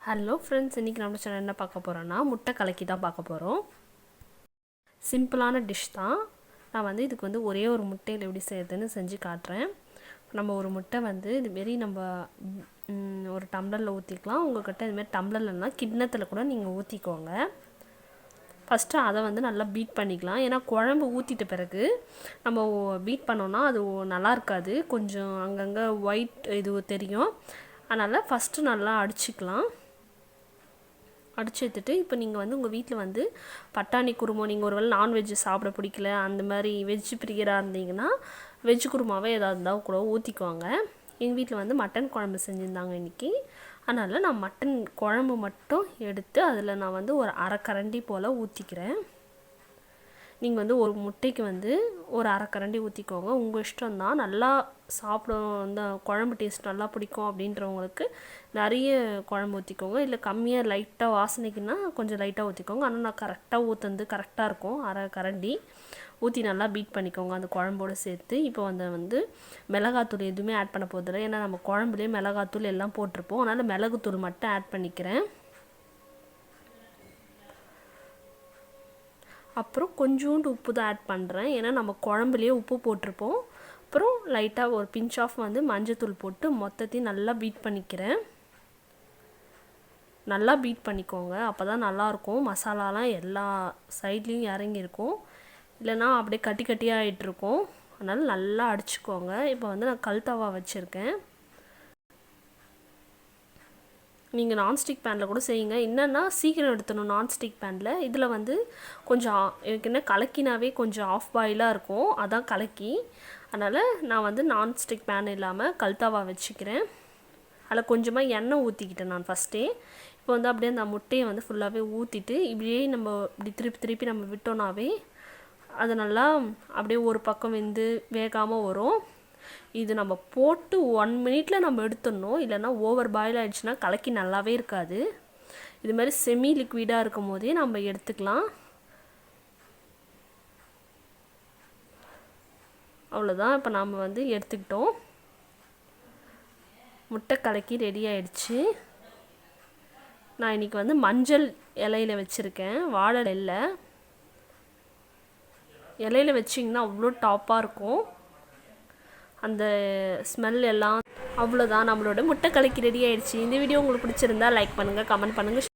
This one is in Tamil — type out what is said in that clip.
ஹலோ ஃப்ரெண்ட்ஸ், இன்றைக்கி நம்ம சேனல் என்ன பார்க்க போகிறோன்னா முட்டை கலக்கி தான் பார்க்க போகிறோம். சிம்பிளான டிஷ் தான். நான் இதுக்கு ஒரே ஒரு முட்டையில் எப்படி செய்யறதுன்னு செஞ்சு காட்டுறேன். நம்ம ஒரு முட்டை இதுமாரி நம்ம ஒரு டம்ளரில் ஊற்றிக்கலாம். உங்கள்கிட்ட இதுமாரி டம்ளர்லன்னா கிண்ணத்தில் கூட நீங்கள் ஊற்றிக்கோங்க. ஃபஸ்ட்டு அதை நல்லா பீட் பண்ணிக்கலாம். ஏன்னா குழம்பு ஊற்றிட்ட பிறகு நம்ம பீட் பண்ணோன்னா அது நல்லா இருக்காது, கொஞ்சம் அங்கங்கே ஒயிட் இது தெரியும். அதனால் ஃபஸ்ட்டு நல்லா அடிச்சுக்கலாம். அடிச்சு எடுத்துட்டு இப்போ நீங்கள் உங்கள் வீட்டில் பட்டாணி குருமா, நீங்கள் ஒருவேளை நான்வெஜ்ஜு சாப்பிட பிடிக்கல, அந்த மாதிரி வெஜ்ஜு பிரியராக இருந்தீங்கன்னா வெஜ்ஜு குருமாவே ஏதாவது இருந்தால் கூட ஊற்றிக்குவாங்க. எங்கள் வீட்டில் மட்டன் குழம்பு செஞ்சுருந்தாங்க இன்றைக்கி. அதனால் நான் மட்டன் குழம்பு மட்டும் எடுத்து அதில் நான் ஒரு அரை கரண்டி போல் ஊற்றிக்கிறேன். நீங்கள் ஒரு முட்டைக்கு ஒரு அரை கரண்டி ஊற்றிக்கோங்க. உங்கள் இஷ்டம் தான். நல்லா சாப்பிடும், இந்த குழம்பு டேஸ்ட் நல்லா பிடிக்கும் அப்படின்றவங்களுக்கு நிறைய குழம்பு ஊற்றிக்கோங்க. இல்லை கம்மியாக லைட்டாக வாசனைக்குன்னா கொஞ்சம் லைட்டாக ஊற்றிக்கோங்க. ஆனால் நான் கரெக்டாக ஊற்றுறது கரெக்டாக இருக்கும். அரை கரண்டி ஊற்றி நல்லா பீட் பண்ணிக்கோங்க அந்த குழம்போடு சேர்த்து. இப்போ மிளகாத்தூள் எதுவுமே ஆட் பண்ண போதில்லை, ஏன்னா நம்ம குழம்புலேயே மிளகாத்தூள் எல்லாம் போட்டிருப்போம். அதனால் மிளகுத்தூள் மட்டும் ஆட் பண்ணிக்கிறேன். அப்புறம் கொஞ்சோண்டு உப்பு தான் ஆட் பண்ணுறேன், ஏன்னா நம்ம குழம்புலேயே உப்பு போட்டிருப்போம். அப்புறம் லைட்டாக ஒரு பிஞ்ச் ஆஃப் மஞ்சத்தூள் போட்டு மொத்தத்தையும் நல்லா பீட் பண்ணிக்கிறேன். நல்லா பீட் பண்ணிக்கோங்க, அப்போ தான் நல்லாயிருக்கும். மசாலாலாம் எல்லா சைட்லேயும் இறங்கியிருக்கும், இல்லைனா அப்படியே கட்டி கட்டியாக ஆகிட்டுருக்கும். அதனால் நல்லா அடிச்சுக்கோங்க. இப்போ நான் கல் தவா வச்சுருக்கேன். நீங்கள் நான்ஸ்டிக் பேனில் கூட செய்யுங்க. என்னென்னா சீக்கிரம் எடுத்துடணும் நான்ஸ்டிக் பேனில். இதில் கொஞ்சம் எனக்கு என்ன கலக்கினாவே கொஞ்சம் ஆஃப் பாயிலாக இருக்கும், அதான் கலக்கி. அதனால் நான் நான்ஸ்டிக் பேன் இல்லாமல் கல்தாவா வச்சுக்கிறேன். அதில் கொஞ்சமாக எண்ணெய் ஊற்றிக்கிட்டேன் நான் ஃபஸ்ட்டே. இப்போ அப்படியே அந்த முட்டையை ஃபுல்லாகவே ஊற்றிட்டு இப்படியே நம்ம இப்படி திருப்பி நம்ம விட்டோன்னாவே அது நல்லா அப்படியே ஒரு பக்கம் வேகாமல் வரும். இது நம்ம போட்டு 1 மினிட்டில் நம்ம எடுத்துடணும், இல்லைன்னா ஓவர் பாயில் ஆகிடுச்சுன்னா கலக்கி நல்லாவே இருக்காது. இது மாதிரி செமி லிக்விடாக இருக்கும் போதே நம்ம எடுத்துக்கலாம். அவ்வளோதான். இப்போ நாம் எடுத்துக்கிட்டோம். முட்டை கலக்கி ரெடி ஆகிடுச்சு. நான் இன்றைக்கி மஞ்சள் இலையில் வச்சுருக்கேன், வாழை இலையில் வச்சிங்கன்னா அவ்வளோ டாப்பாக இருக்கும் அந்த ஸ்மெல் எல்லாம். அவ்வளோதான், நம்மளோட முட்டை கலக்கி ரெடி ஆகிடுச்சு. இந்த வீடியோ உங்களுக்கு பிடிச்சிருந்தா லைக் பண்ணுங்கள், கமெண்ட் பண்ணுங்கள்.